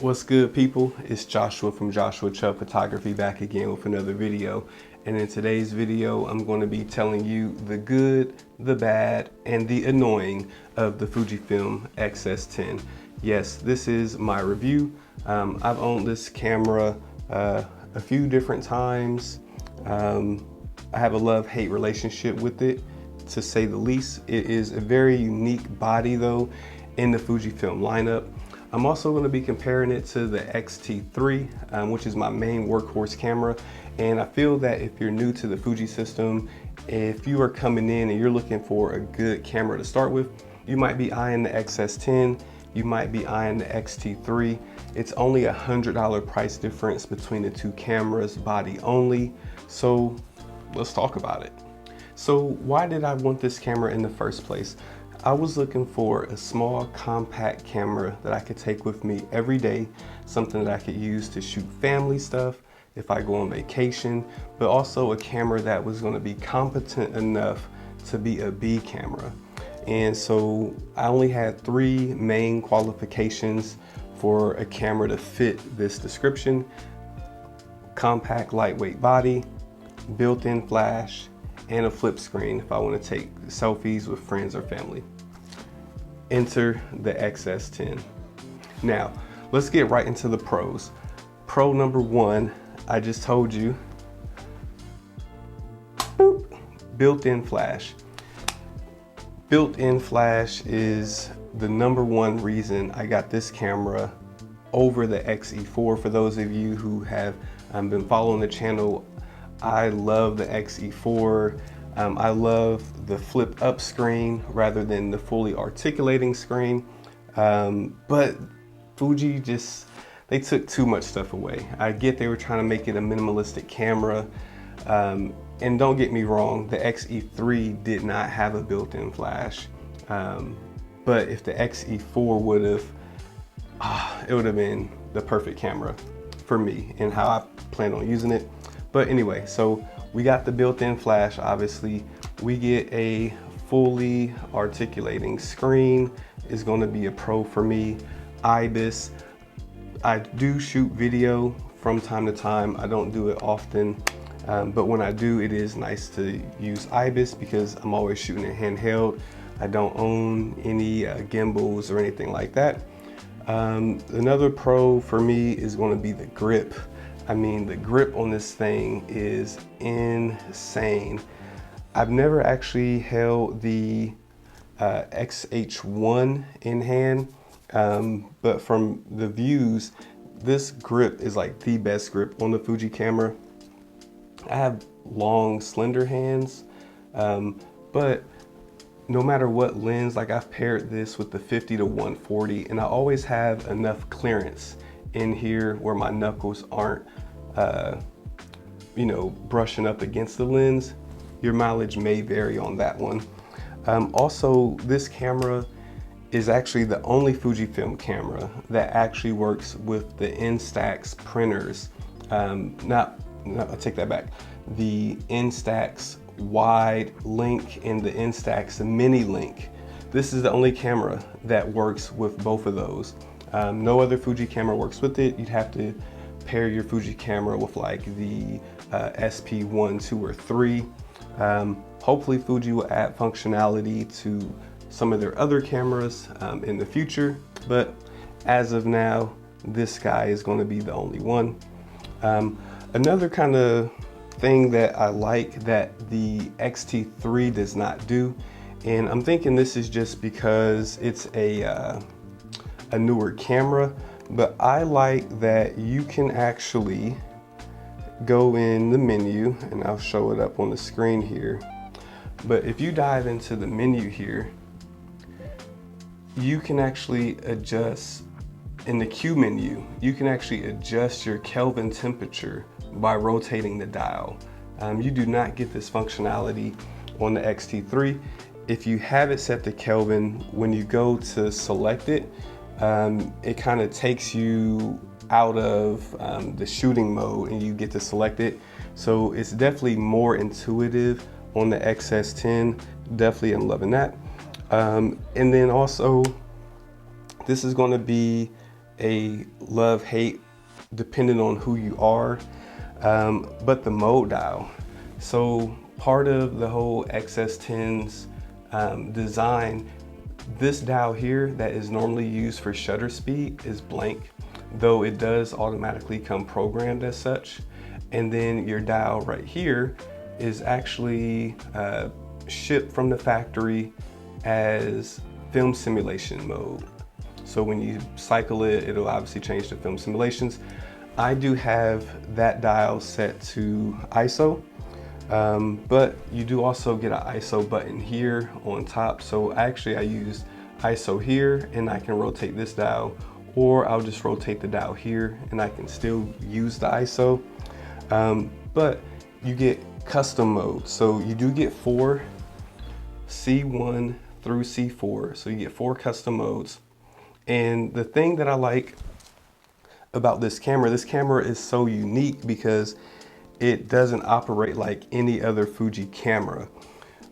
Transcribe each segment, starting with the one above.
What's good, people? It's Joshua from Joshua Chubb Photography back again with another video. And in today's video, I'm going to be telling you the good, the bad, and the annoying of the Fujifilm XS10. Yes, this is my review. I've owned this camera a few different times. I have a love-hate relationship with it, to say the least. It is a very unique body though in the Fujifilm lineup. I'm also going to be comparing it to the X-T3, which is my main workhorse camera. And I feel that if you're new to the Fuji system, if you are coming in and you're looking for a good camera to start with, you might be eyeing the XS10, you might be eyeing the X-T3. It's only $100 price difference between the two cameras, body only. So let's talk about it. So why did I want this camera in the first place? I was looking for a small compact camera that I could take with me every day, something that I could use to shoot family stuff if I go on vacation, but also a camera that was going to be competent enough to be a B camera. And so I only had three main qualifications for a camera to fit this description: compact, lightweight body, built-in flash, and a flip screen if I want to take selfies with friends or family. Enter the XS10. Now, let's get right into the pros. Pro number one, I just told you, built-in flash. Built-in flash is the number one reason I got this camera over the XE4. For those of you who have been following the channel, I love the XE4. I love the flip up screen rather than the fully articulating screen. But Fuji they took too much stuff away. I get they were trying to make it a minimalistic camera. And don't get me wrong, the XE3 did not have a built-in flash. But if the XE4 would have, it would have been the perfect camera for me and how I plan on using it. But anyway, so we got the built-in flash, obviously. We get a fully articulating screen, is gonna be a pro for me. IBIS, I do shoot video from time to time. I don't do it often, but when I do, it is nice to use IBIS because I'm always shooting it handheld. I don't own any gimbals or anything like that. Another pro for me is gonna be the grip. I mean, the grip on this thing is insane. I've never actually held the XH1 in hand, but from the views, this grip is like the best grip on the Fuji camera. I have long, slender hands, but no matter what lens, like I've paired this with the 50 to 140, and I always have enough clearance in here where my knuckles aren't brushing up against the lens. Your mileage may vary on that one. Also, this camera is actually the only Fujifilm camera that actually works with the Instax printers. I take that back. The Instax wide link and the Instax mini link. This is the only camera that works with both of those. No other Fuji camera works with it. You'd have to pair your Fuji camera with like the SP1, 2, or 3. Hopefully Fuji will add functionality to some of their other cameras in the future, but as of now, this guy is going to be the only one. Another kind of thing that I like that the X-T3 does not do, and I'm thinking this is just because it's a newer camera, but I like that you can actually go in the menu, and I'll show it up on the screen here. But if you dive into the menu here, you can actually adjust in the Q menu. You can actually adjust your Kelvin temperature by rotating the dial. You do not get this functionality on the X-T3. If you have it set to Kelvin, when you go to select it, it kind of takes you out of the shooting mode and you get to select it. So it's definitely more intuitive on the XS10. Definitely am loving that. And then also, this is going to be a love-hate depending on who you are, but the mode dial. So part of the whole XS10's design, this dial here that is normally used for shutter speed is blank, though it does automatically come programmed as such. And then your dial right here is actually shipped from the factory as film simulation mode. So when you cycle it, it'll obviously change to film simulations. I do have that dial set to ISO, but you do also get an ISO button here on top. So I use ISO here and I can rotate this dial, or I'll just rotate the dial here and I can still use the ISO. But you get custom mode. So you do get 4 C1 through C4. So you get 4 custom modes. And the thing that I like about this camera is so unique because it doesn't operate like any other Fuji camera.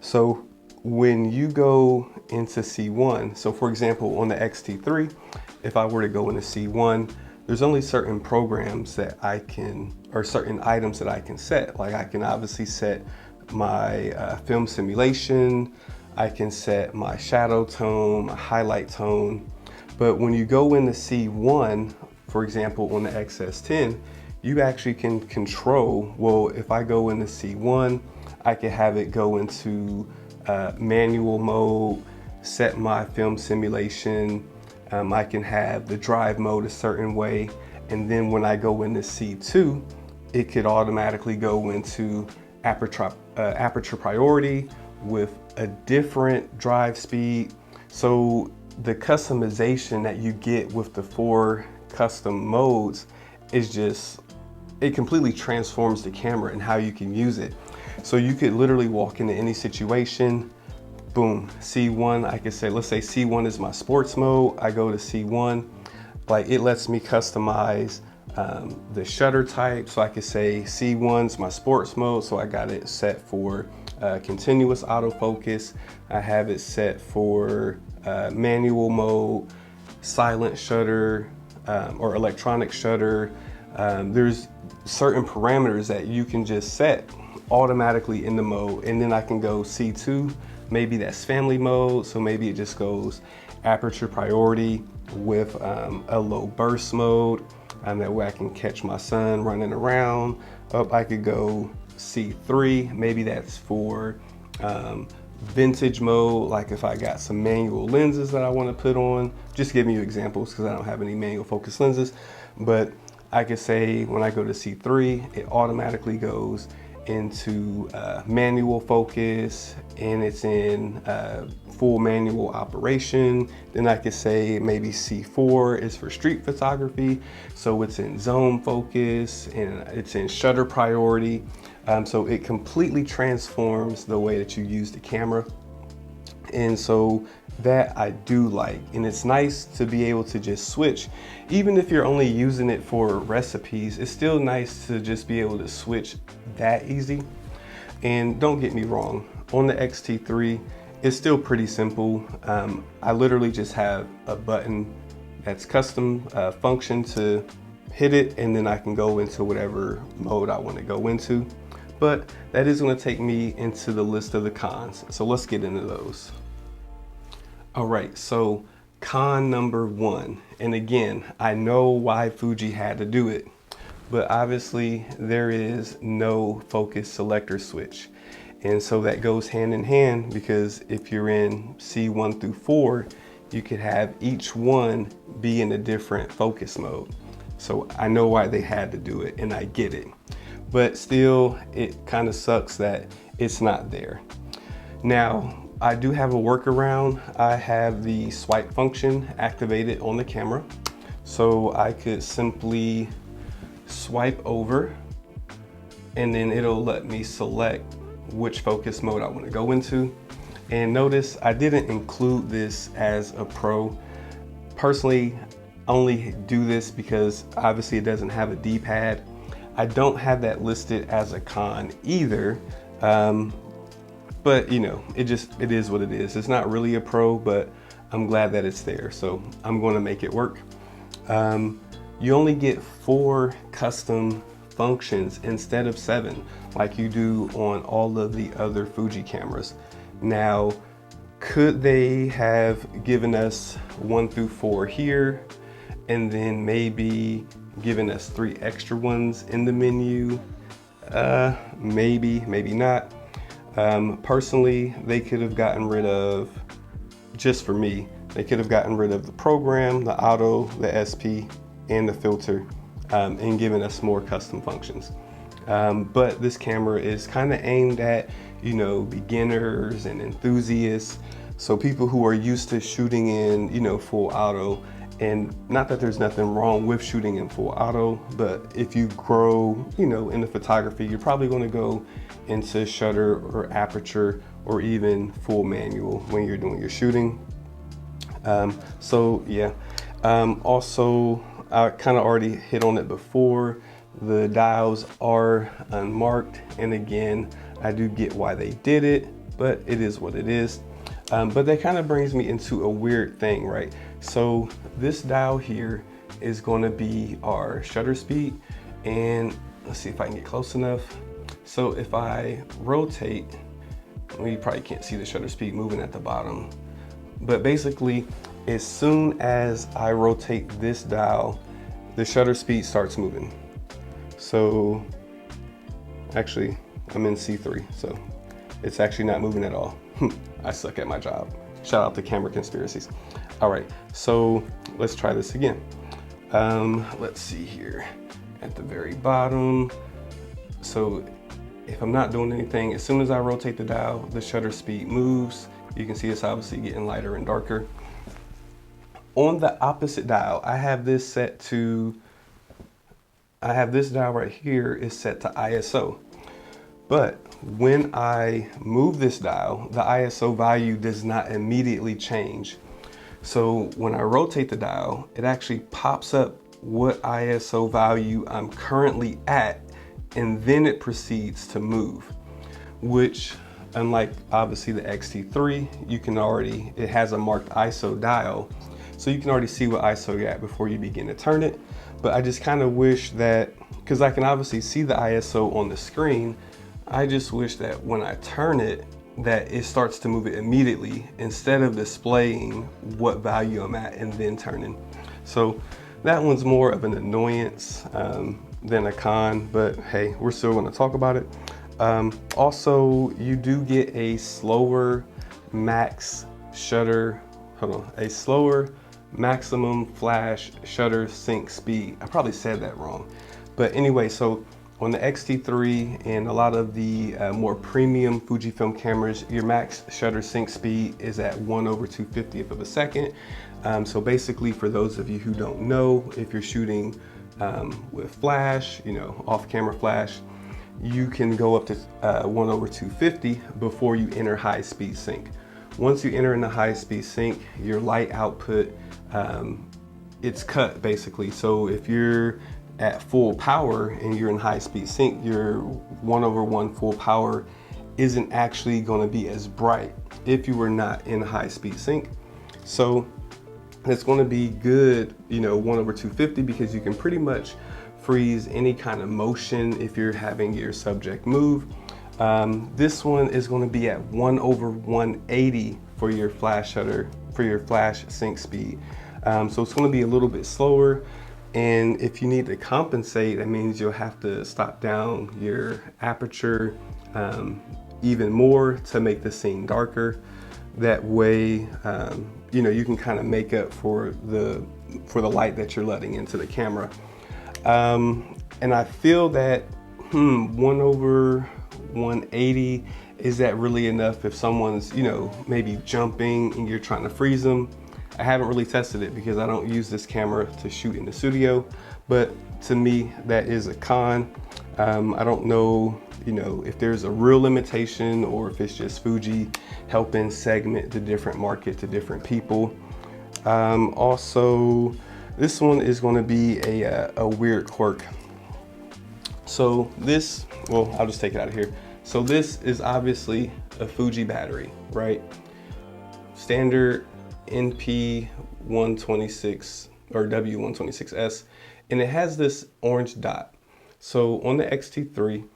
So when you go into C1, so for example, on the X-T3, if I were to go into C1, there's only certain programs that I can, or certain items that I can set. Like I can obviously set my film simulation, I can set my shadow tone, my highlight tone. But when you go into C1, for example, on the XS10, you actually can control, well, if I go into C1, I can have it go into manual mode, set my film simulation, I can have the drive mode a certain way, and then when I go into C2, it could automatically go into aperture priority with a different drive speed. So the customization that you get with the 4 custom modes is just, it completely transforms the camera and how you can use it. So you could literally walk into any situation, boom, C1, I could say, let's say C1 is my sports mode, I go to C1, like it lets me customize the shutter type. So I could say C1's my sports mode, so I got it set for continuous autofocus, I have it set for manual mode, silent shutter, or electronic shutter. There's certain parameters that you can just set automatically in the mode, and then I can go C2, maybe that's family mode, so maybe it just goes aperture priority with a low burst mode, and that way I can catch my son running around. Up, I could go C3, maybe that's for vintage mode, like if I got some manual lenses that I want to put on, just giving you examples because I don't have any manual focus lenses. But I could say when I go to C3, it automatically goes into manual focus, and it's in full manual operation. Then I could say maybe C4 is for street photography, so it's in zone focus and it's in shutter priority. So it completely transforms the way that you use the camera. And so that I do like, and it's nice to be able to just switch. Even if you're only using it for recipes, it's still nice to just be able to switch that easy. And don't get me wrong, on the X-T3, it's still pretty simple. I literally just have a button that's custom function to hit it, and then I can go into whatever mode I want to go into. But that is going to take me into the list of the cons. So let's get into those. All right, so con number 1, and again, I know why Fuji had to do it, but obviously there is no focus selector switch. And so that goes hand in hand, because if you're in C1 through 4, you could have each one be in a different focus mode. So I know why they had to do it, and I get it. But still, it kind of sucks that it's not there. Now, I do have a workaround. I have the swipe function activated on the camera. So I could simply swipe over, and then it'll let me select which focus mode I want to go into. And notice I didn't include this as a pro. Personally, I only do this because obviously it doesn't have a D-pad. I don't have that listed as a con either. But you know, it is what it is. It's not really a pro, but I'm glad that it's there. So I'm going to make it work. You only get 4 custom functions instead of 7 like you do on all of the other Fuji cameras. Now, could they have given us 1 through 4 here and then maybe given us 3 extra ones in the menu? Maybe, maybe not. Personally, they could have gotten rid of, just for me, they could have gotten rid of the program, the auto, the SP, and the filter, and given us more custom functions. But this camera is kind of aimed at, you know, beginners and enthusiasts. So people who are used to shooting in, you know, full auto. And not that there's nothing wrong with shooting in full auto, but if you grow, you know, into photography, you're probably going to go into shutter or aperture or even full manual when you're doing your shooting. So yeah, also I kind of already hit on it before. The dials are unmarked, and again, I do get why they did it, but it is what it is. But that kind of brings me into a weird thing, right? So this dial here is going to be our shutter speed, and let's see if I can get close enough. So if I rotate, well, you probably can't see the shutter speed moving at the bottom, but basically as soon as I rotate this dial, the shutter speed starts moving. So actually I'm in C3, so it's actually not moving at all. I suck at my job. Shout out to camera conspiracies. All right, so let's try this again. Let's see here at the very bottom. So if I'm not doing anything, as soon as I rotate the dial, the shutter speed moves. You can see it's obviously getting lighter and darker. On the opposite dial, I have this set to, I have this dial right here is set to ISO. But when I move this dial, the ISO value does not immediately change. So when I rotate the dial, it actually pops up what ISO value I'm currently at, and then it proceeds to move, which unlike obviously the X-T3, you can already, it has a marked ISO dial. So you can already see what ISO you're at before you begin to turn it. But I just kind of wish that, because I can obviously see the ISO on the screen, I just wish that when I turn it, that it starts to move it immediately instead of displaying what value I'm at and then turning. So that one's more of an annoyance than a con, but hey, we're still going to talk about it. Also, you do get a slower max shutter, a slower maximum flash shutter sync speed. I probably said that wrong, but anyway, so on the X-T3 and a lot of the more premium Fujifilm cameras, your max shutter sync speed is at 1/250th of a second. So basically, for those of you who don't know, if you're shooting with flash, you know, off-camera flash, you can go up to 1/250 before you enter high-speed sync. Once you enter in the high-speed sync, your light output, it's cut basically. So if you're at full power and you're in high-speed sync, your 1/1 full power isn't actually going to be as bright if you were not in high-speed sync. So it's going to be good, you know, 1/250, because you can pretty much freeze any kind of motion if you're having your subject move. This one is going to be at 1/180 for your flash shutter, for your flash sync speed. So it's going to be a little bit slower. And if you need to compensate, that means you'll have to stop down your aperture even more to make the scene darker. That way, you know, you can kind of make up for the light that you're letting into the camera. And I feel that 1/180, is that really enough if someone's, you know, maybe jumping and you're trying to freeze them? I haven't really tested it because I don't use this camera to shoot in the studio, but to me, that is a con. I don't know, you know, if there's a real limitation or if it's just Fuji helping segment the different market to different people. Also, this one is going to be a weird quirk. So this, well, I'll just take it out of here. So this is obviously a Fuji battery, right? Standard NP 126 or W126S, and it has this orange dot. So on the X-T3,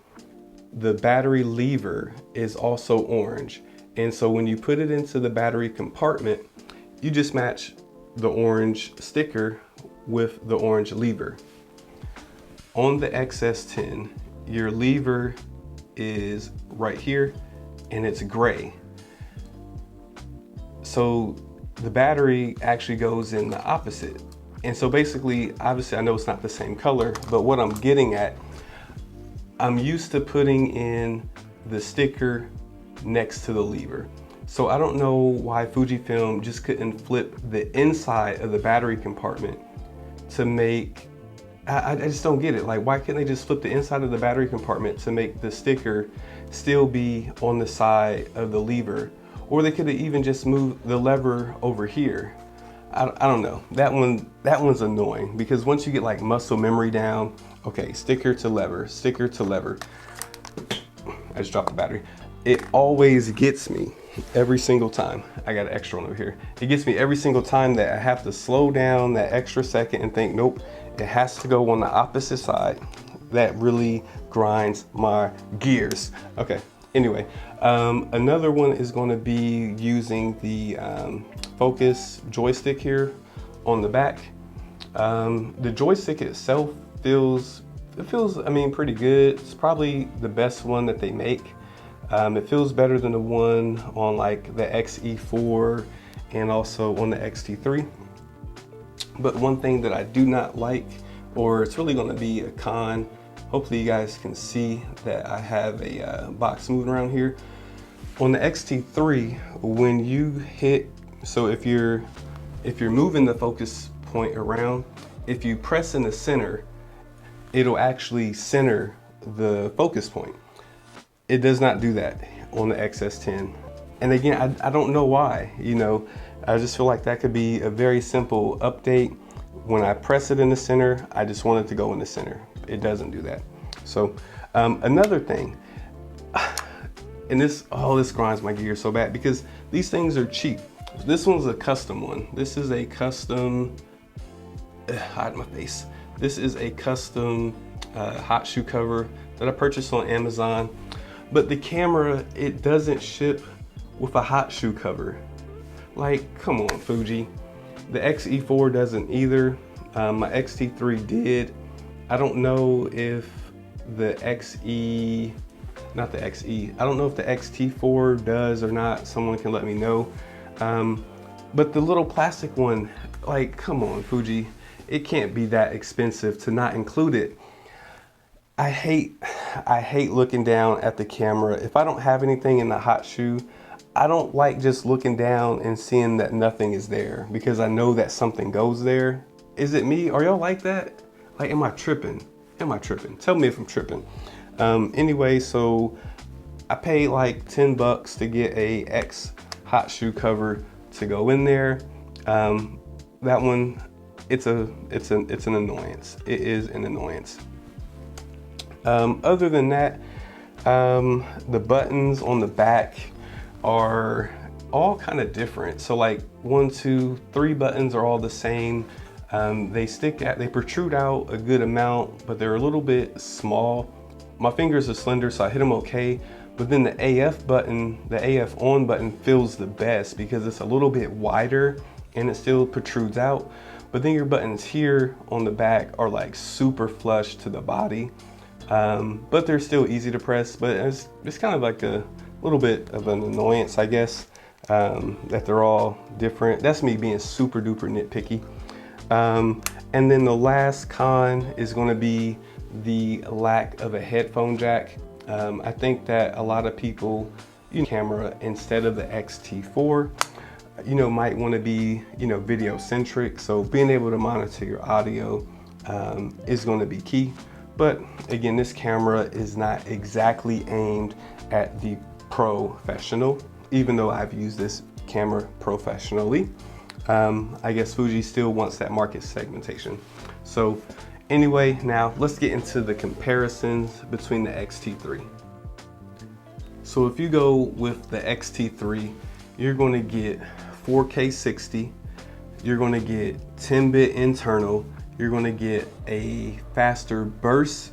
the battery lever is also orange. And so when you put it into the battery compartment, you just match the orange sticker with the orange lever. On the XS10, your lever is right here and it's gray. So the battery actually goes in the opposite. And so basically, obviously I know it's not the same color, but what I'm getting at, I'm used to putting in the sticker next to the lever. So I don't know why Fujifilm just couldn't flip the inside of the battery compartment to make, I just don't get it. Like, why can't they just flip the inside of the battery compartment to make the sticker still be on the side of the lever? Or they could have even just moved the lever over here. I don't know. That one's annoying, because once you get like muscle memory down, okay, sticker to lever, sticker to lever. I just dropped the battery. It always gets me every single time. I got an extra one over here. It gets me every single time that I have to slow down that extra second and think, nope, it has to go on the opposite side. That really grinds my gears. Okay, anyway, another one is going to be using the focus joystick here on the back. The joystick itself feels, I mean, pretty good. It's probably the best one that they make. It feels better than the one on like the XE4 and also on the X-T3. But one thing that I do not like, or it's really going to be a con, hopefully you guys can see that I have a box moving around here. On the X-T3, when you hit, so if you're moving the focus point around, if you press in the center, it'll actually center the focus point. It does not do that on the XS10. And again, I don't know why, you know, I just feel like that could be a very simple update. When I press it in the center, I just want it to go in the center. It doesn't do that. So another thing, and this grinds my gears so bad, because these things are cheap. This one's a custom one. This is a custom, hide my face. This is a custom hot shoe cover that I purchased on Amazon. But the camera, it doesn't ship with a hot shoe cover. Like, come on, Fuji. The XE4 doesn't either. My X-T3 did. I don't know if the XE, not the XE, I don't know if the X-T4 does or not. Someone can let me know. But the little plastic one, like, come on, Fuji. It can't be that expensive to not include it. I hate looking down at the camera. If I don't have anything in the hot shoe, I don't like just looking down and seeing that nothing is there, because I know that something goes there. Is it me? Are y'all like that? Like, am I tripping? Am I tripping? Tell me if I'm tripping. Anyway, so I paid like 10 bucks to get a X hot shoe cover to go in there. That one, it's an annoyance. It is an annoyance. Other than that, the buttons on the back are all kind of different. So like 1, 2, 3 buttons are all the same. They protrude out a good amount, but they're a little bit small. My fingers are slender, so I hit them okay. But then the AF button, the AF on button feels the best because it's a little bit wider and it still protrudes out. But then your buttons here on the back are like super flush to the body. But they're still easy to press, but it's kind of like a little bit of an annoyance, I guess, that they're all different. That's me being super duper nitpicky. And then the last con is going to be the lack of a headphone jack. I think that a lot of people use camera instead of the X-T4, you know, might want to be, you know, video centric. So being able to monitor your audio is going to be key. But again, this camera is not exactly aimed at the professional, even though I've used this camera professionally. I guess Fuji still wants that market segmentation. So anyway, now let's get into the comparisons between the X-T3. So if you go with the X-T3, you're going to get 4K 60, you're gonna get 10-bit internal, you're gonna get a faster burst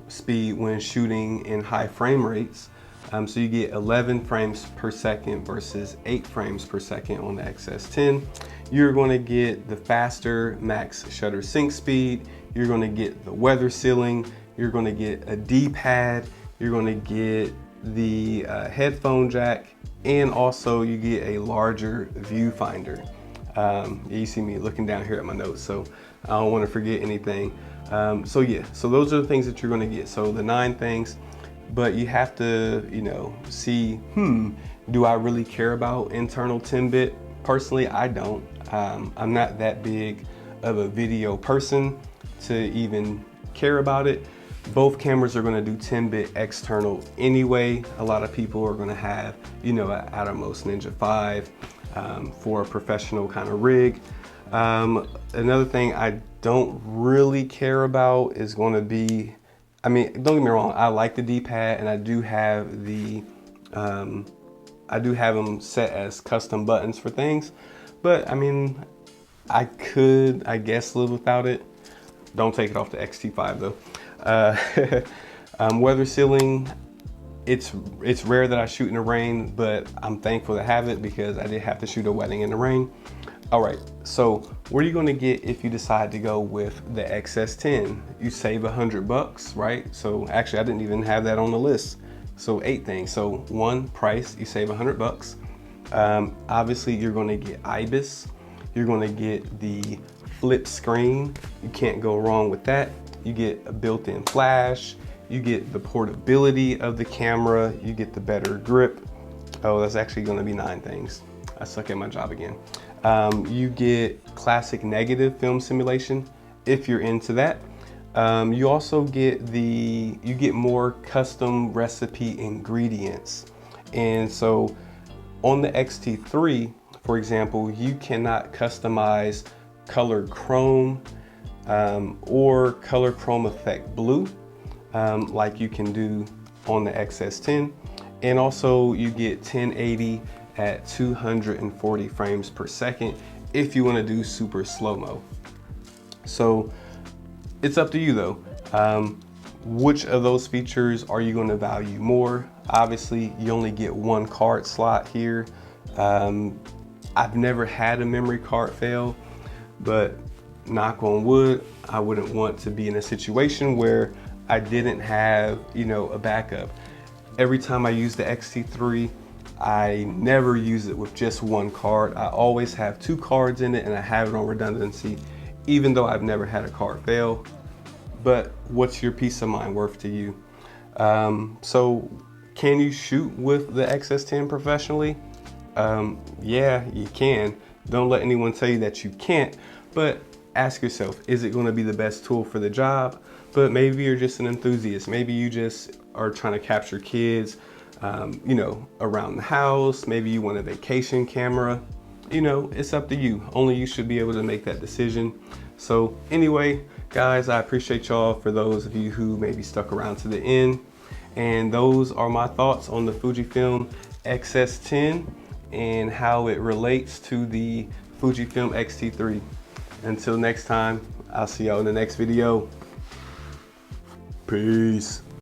speed when shooting in high frame rates. So you get 11 frames per second versus 8 frames per second on the XS10. You're gonna get the faster max shutter sync speed, you're gonna get the weather sealing, you're gonna get a D-pad, you're gonna get the headphone jack, and also you get a larger viewfinder. You see me looking down here at my notes, so I don't want to forget anything. So yeah, so those are the things that you're going to get. So the 9 things, but you have to, you know, see, do I really care about internal 10-bit? Personally, I don't. I'm not that big of a video person to even care about it. Both cameras are going to do 10-bit external anyway. A lot of people are going to have, you know, an Atomos Ninja 5 for a professional kind of rig. Another thing I don't really care about is going to be, I mean, don't get me wrong, I like the D-pad, and I do have the, I do have them set as custom buttons for things, but I mean, I could, I guess, live without it. Don't take it off the X-T5 though. Weather sealing, it's rare that I shoot in the rain, but I'm thankful to have it because I did have to shoot a wedding in the rain. All right, so what are you gonna get if you decide to go with the XS10? You save $100, right? So actually, I didn't even have that on the list. So 8 things. So 1, price, you save $100. Obviously, you're gonna get IBIS. You're gonna get the flip screen. You can't go wrong with that. You get a built-in flash. You get the portability of the camera. You get the better grip. Oh, that's actually gonna be 9 things. I suck at my job again. You get classic negative film simulation if you're into that. You also get you get more custom recipe ingredients. And so on the X-T3, for example, you cannot customize color chrome or color chrome effect blue like you can do on the XS10. And also you get 1080 at 240 frames per second if you want to do super slow-mo. So it's up to you though. Which of those features are you going to value more? Obviously, you only get 1 card slot here. I've never had a memory card fail, but knock on wood, I wouldn't want to be in a situation where I didn't have, you know, a backup. Every time I use the X-T3, I never use it with just 1 card. I always have 2 cards in it, and I have it on redundancy, even though I've never had a card fail. But what's your peace of mind worth to you? So can you shoot with the XS10 professionally? Yeah, you can. Don't let anyone tell you that you can't, but ask yourself, is it going to be the best tool for the job? But maybe you're just an enthusiast. Maybe you just are trying to capture kids, you know, around the house. Maybe you want a vacation camera. You know, it's up to you. Only you should be able to make that decision. So anyway, guys, I appreciate y'all for those of you who maybe stuck around to the end. And those are my thoughts on the Fujifilm XS10 and how it relates to the Fujifilm X-T3. Until next time, I'll see y'all in the next video. Peace.